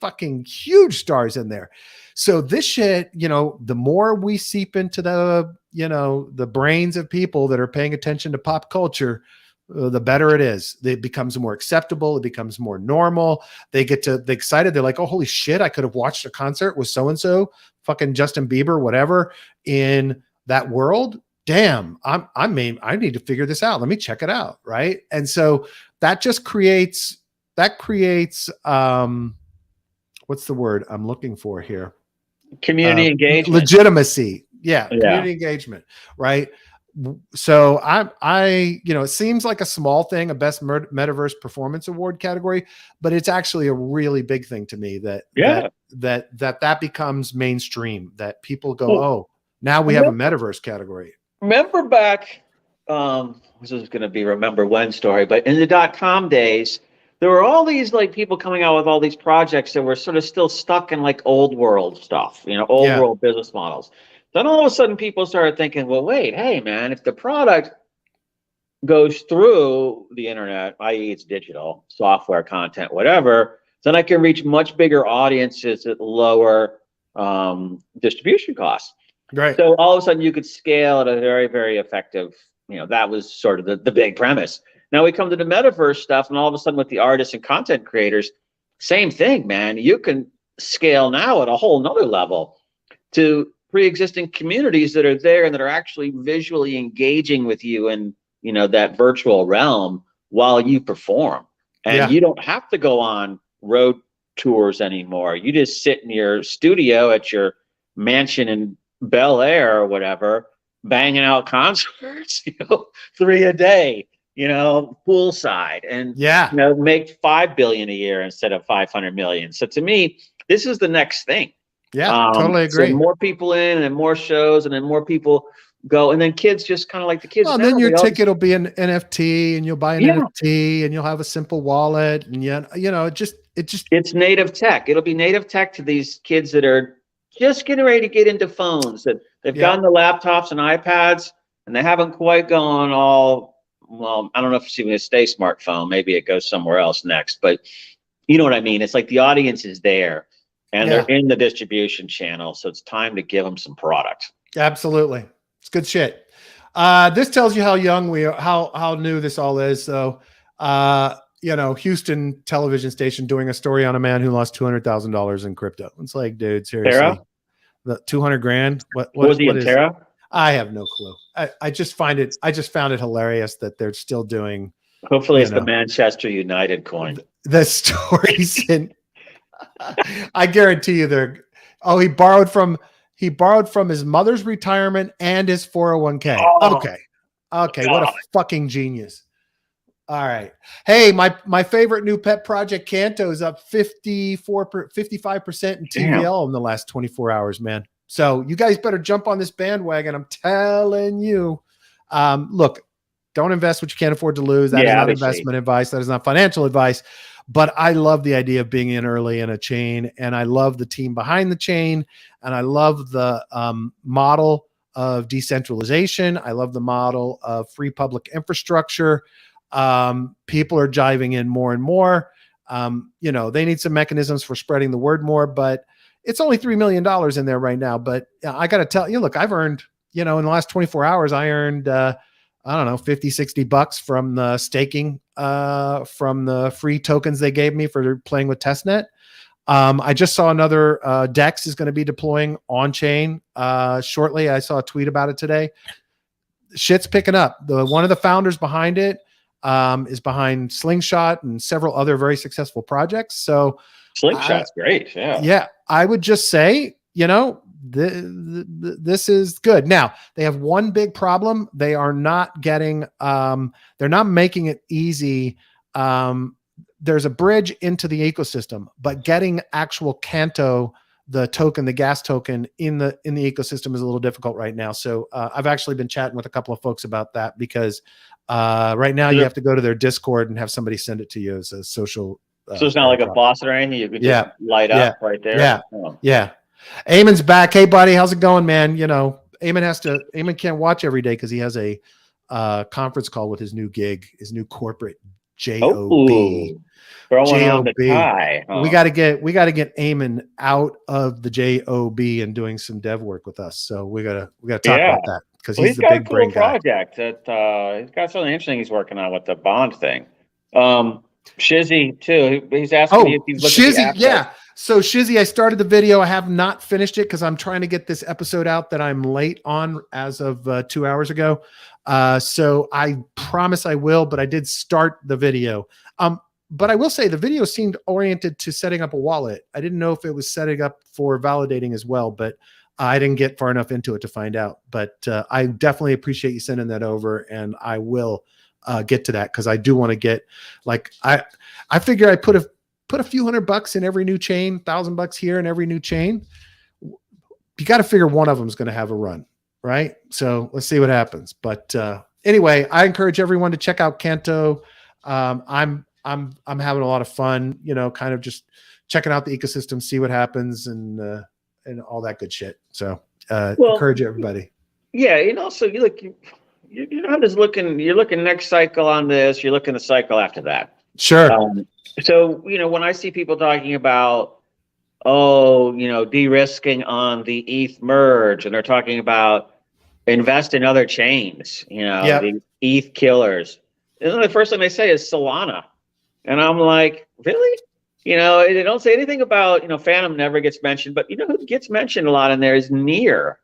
fucking huge stars in there. So this shit, the more we seep into the brains of people that are paying attention to pop culture, the better it is. It becomes more acceptable. It becomes more normal. They get excited. They're like, oh, holy shit, I could have watched a concert with so-and-so, fucking Justin Bieber, whatever, in that world. Damn, I need to figure this out. Let me check it out. Right. And so that just creates, what's the word I'm looking for here? Community engagement. Legitimacy. Community engagement. Right. So it seems like a small thing, a Best Metaverse Performance Award category, but it's actually a really big thing to me that becomes mainstream, that people go, now we have a metaverse category. Remember back, this is going to be remember when story, but in the .com days, there were all these like people coming out with all these projects that were sort of still stuck in like old world stuff, old Yeah. world business models. Then all of a sudden people started thinking, well, wait, hey man, if the product goes through the internet, i.e. it's digital, software, content, whatever, then I can reach much bigger audiences at lower distribution costs. Right. So all of a sudden you could scale at a very, very effective, that was sort of the big premise. Now we come to the metaverse stuff, and all of a sudden with the artists and content creators, same thing, man. You can scale now at a whole nother level to pre-existing communities that are there and that are actually visually engaging with you in, that virtual realm while you perform. And you don't have to go on road tours anymore. You just sit in your studio at your mansion in Bel Air or whatever, banging out concerts, 3 a day, poolside, and make 5 billion a year instead of 500 million. So to me, this is the next thing. Yeah, totally agree. So more people in, and more shows, and then more people go, and then kids just kind of like the kids. Well, and then your ticket will be an NFT, and you'll buy an NFT, and you'll have a simple wallet, and it's native tech. It'll be native tech to these kids that are just getting ready to get into phones, that they've gotten the laptops and iPads, and they haven't quite gone all, well, I don't know if it's even a stay smartphone. Maybe it goes somewhere else next, but you know what I mean? It's like the audience is there and they're in the distribution channel. So it's time to give them some product. Absolutely. It's good shit. This tells you how young we are, how new this all is. So, Houston television station doing a story on a man who lost $200,000 in crypto. It's like, dude, seriously, Terra? The 200 grand. What was he in Terra? I have no clue. I just found it hilarious that they're still doing. Hopefully it's the Manchester United coin. The stories in, I guarantee you he borrowed from his mother's retirement and his 401k. Oh, okay. What a fucking genius. All right. Hey, my favorite new pet project, Canto, is up 55% in TVL in the last 24 hours, man. So you guys better jump on this bandwagon. I'm telling you. Look, don't invest what you can't afford to lose. That is not investment advice. That is not financial advice. But I love the idea of being in early in a chain, and I love the team behind the chain, and I love the model of decentralization. I love the model of free public infrastructure. People are jiving in more and more. They need some mechanisms for spreading the word more, but it's only $3 million in there right now. But I got to tell you, look, I've earned, in the last 24 hours, I earned, I don't know, 50, 60 bucks from the staking, from the free tokens they gave me for playing with testnet. I just saw another, DEX is going to be deploying on chain, shortly. I saw a tweet about it today. Shit's picking up. One of the founders behind it, is behind Slingshot and several other very successful projects. So Slingshot's great. Yeah. I would just say, this is good. Now they have one big problem. They are not getting, they're not making it easy. There's a bridge into the ecosystem, but getting actual Canto, the token, the gas token in the ecosystem is a little difficult right now. So I've actually been chatting with a couple of folks about that because right now you have to go to their Discord and have somebody send it to you as a social. So it's not like a faucet or anything. You can just light up right there. Yeah. Eamon's back. Hey buddy, how's it going, man? Eamon can't watch every day because he has a conference call with his new gig, his new corporate JOB. Throwing on the tie. We got to get Eamon out of the JOB and doing some dev work with us. So we gotta talk about that because he's the big brain guy. Project that he's got something interesting he's working on with the bond thing. Shizzy too. He's asking me if he's looking at the assets. So Shizzy, I started the video. I have not finished it because I'm trying to get this episode out that I'm late on as of 2 hours ago. So I promise I will, but I did start the video. But I will say the video seemed oriented to setting up a wallet. I didn't know if it was setting up for validating as well, but I didn't get far enough into it to find out. But I definitely appreciate you sending that over, and I will get to that because I do want to get, like, I figure I put a few $100 in every new chain, $1,000 here in every new chain. You got to figure one of them is going to have a run, right? So let's see what happens. But anyway, I encourage everyone to check out Canto. I'm I'm having a lot of fun, kind of just checking out the ecosystem, see what happens, and all that good shit. So encourage everybody. Yeah, so you're not just looking. You're looking next cycle on this. You're looking the cycle after that. Sure. So when I see people talking about, de-risking on the ETH merge, and they're talking about invest in other chains, the ETH killers. And the first thing they say is Solana. And I'm like, really? They don't say anything about, Phantom never gets mentioned, but who gets mentioned a lot in there is Near.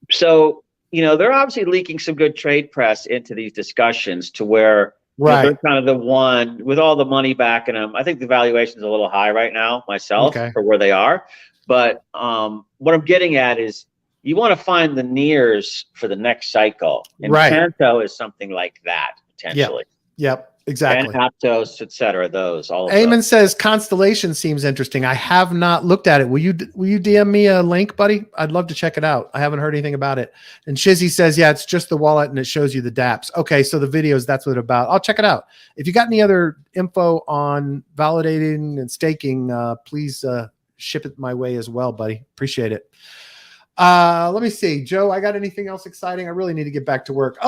So, they're obviously leaking some good trade press into these discussions to where they're kind of the one with all the money backing them. I think the valuation is a little high right now myself for where they are. But what I'm getting at is you want to find the Nears for the next cycle. And Panto is something like that, potentially. Yep. Exactly. And Aptos, et cetera, all of Eamon those. says Constellation seems interesting. I have not looked at it. Will you DM me a link, buddy? I'd love to check it out. I haven't heard anything about it. And Shizzy says, yeah, it's just the wallet and it shows you the dApps. Okay, so the videos, that's what it's about. I'll check it out. If you got any other info on validating and staking, please ship it my way as well, buddy. Appreciate it. Let me see, Joe, I got anything else exciting? I really need to get back to work.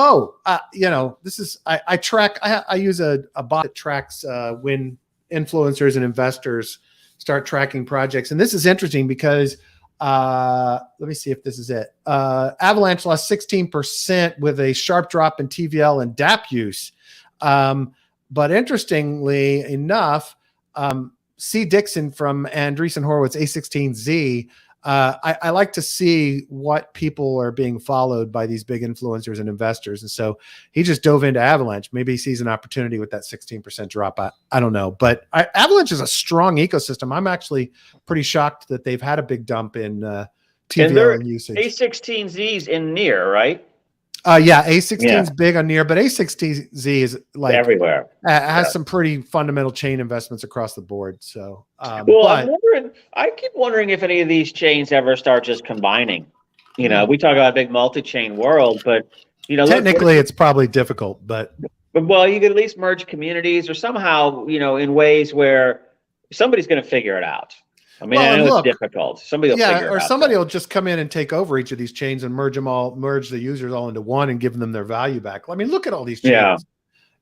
This is, I track, I use a bot that tracks when influencers and investors start tracking projects. And this is interesting because, let me see if this is it. Avalanche lost 16% with a sharp drop in TVL and dApp use. But interestingly enough, C. Dixon from Andreessen Horowitz, A16Z, I like to see what people are being followed by these big influencers and investors. And so he just dove into Avalanche. Maybe he sees an opportunity with that 16% drop. I don't know. But Avalanche is a strong ecosystem. I'm actually pretty shocked that they've had a big dump in TVL and usage. A16Z's in Near, right? A16 is big on Near, but A16Z is like everywhere. Has some pretty fundamental chain investments across the board. So, I keep wondering if any of these chains ever start just combining. We talk about a big multi-chain world, but technically it's probably difficult, but you could at least merge communities or somehow, in ways where somebody's going to figure it out. I mean, I know it's difficult. Somebody will figure it out. Or somebody will just come in and take over each of these chains and merge the users all into one and give them their value back. I mean, look at all these chains.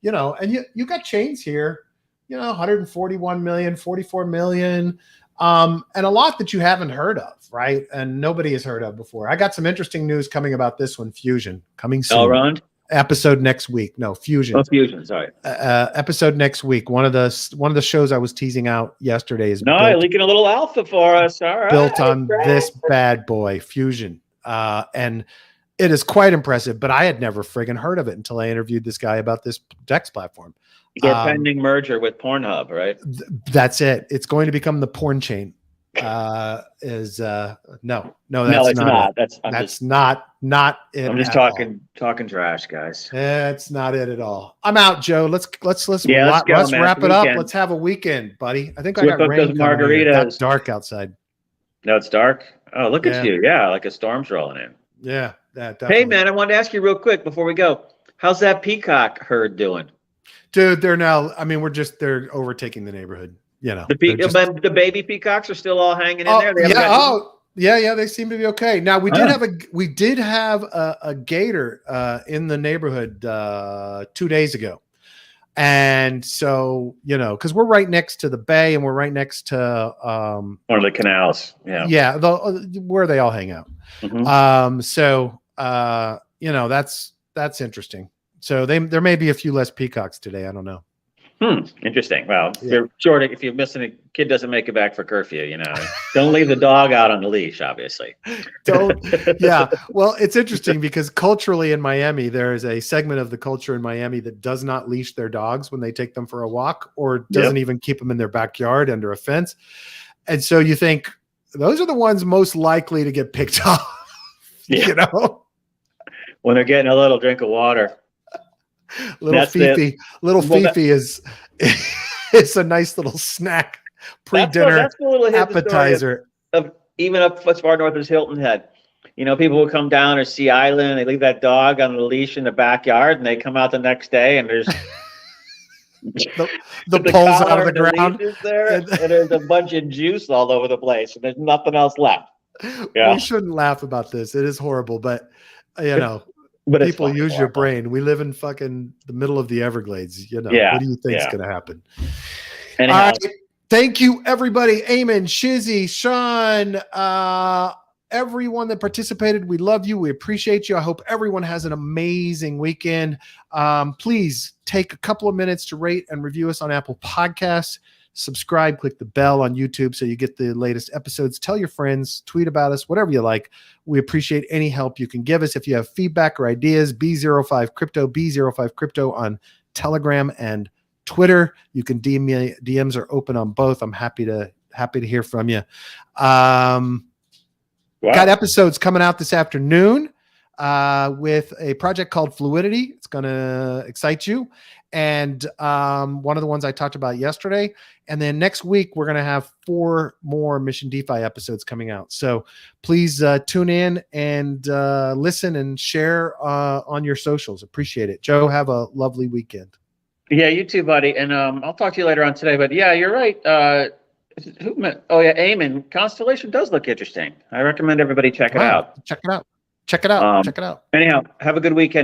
And you got chains here, 141 million, 44 million, and a lot that you haven't heard of, right? And nobody has heard of before. I got some interesting news coming about this one, Fusion, coming soon. Elrond? Episode next week. No, Fusion. Oh, Fusion. Sorry. Episode next week. One of the shows I was teasing out yesterday is leaking a little alpha for us. All right. Built on this bad boy, Fusion, and it is quite impressive. But I had never friggin' heard of it until I interviewed this guy about this DEX platform. Your pending merger with Pornhub, right? That's it. It's going to become the porn chain. No, it's not. That's not it. I'm just talking trash, guys. That's not it at all. I'm out, Joe. Let's go, wrap it up. Let's have a weekend, buddy. I think I got rain margaritas. It's dark outside. No, it's dark. Oh, look at you. Yeah, like a storm's rolling in. Yeah. Hey, man, I wanted to ask you real quick before we go. How's that peacock herd doing? Dude, they're overtaking the neighborhood. The baby peacocks are still all hanging in there. They seem to be okay. Now we did have a gator in the neighborhood 2 days ago, and so because we're right next to the bay and we're right next to one of the canals. Where they all hang out. Mm-hmm. That's interesting. So there may be a few less peacocks today. I don't know. Interesting. Well, you're short. If you're missing a kid, doesn't make it back for curfew. Don't leave the dog out on the leash. Obviously, don't. Yeah. Well, it's interesting because culturally in Miami, there is a segment of the culture in Miami that does not leash their dogs when they take them for a walk, or doesn't even keep them in their backyard under a fence. And so you think those are the ones most likely to get picked off. When they're getting a little drink of water. Little Fifi is a nice little snack, pre-dinner appetizer. Of even up as far north as Hilton Head, people will come down or Sea Island. They leave that dog on the leash in the backyard, and they come out the next day, and there's the poles out of the collar and ground. leash is there, And- and there's a bunch of juice all over the place, and there's nothing else left. Yeah. We shouldn't laugh about this. It is horrible, but you know, But it's people fucking use your horrible. brain. We live in fucking the middle of the Everglades. You know, Yeah, what do you think's yeah. going to happen? Anyhow, All right. Thank you, everybody. Eamon, Shizzy, Sean, everyone that participated. We love you. We appreciate you. I hope everyone has an amazing weekend. Please take a couple of minutes to rate and review us on Apple Podcasts. Subscribe, click the bell on YouTube so you get the latest episodes. Tell your friends, tweet about us, whatever you like. We appreciate any help you can give us. If you have feedback or ideas, B05Crypto, B05Crypto on Telegram and Twitter. You can DM me. DMs are open on both. I'm happy to hear from you. wow. Got episodes coming out this afternoon with a project called Fluidity. It's going to excite you. And one of the ones I talked about yesterday. And then next week, we're going to have 4 more Mission DeFi episodes coming out. So please tune in and listen and share on your socials. Appreciate it. Joe, have a lovely weekend. Yeah, you too, buddy. And I'll talk to you later on today. But yeah, you're right. Eamon, Constellation does look interesting. I recommend everybody check it out. Check it out. Check it out. Check it out. Anyhow, have a good weekend.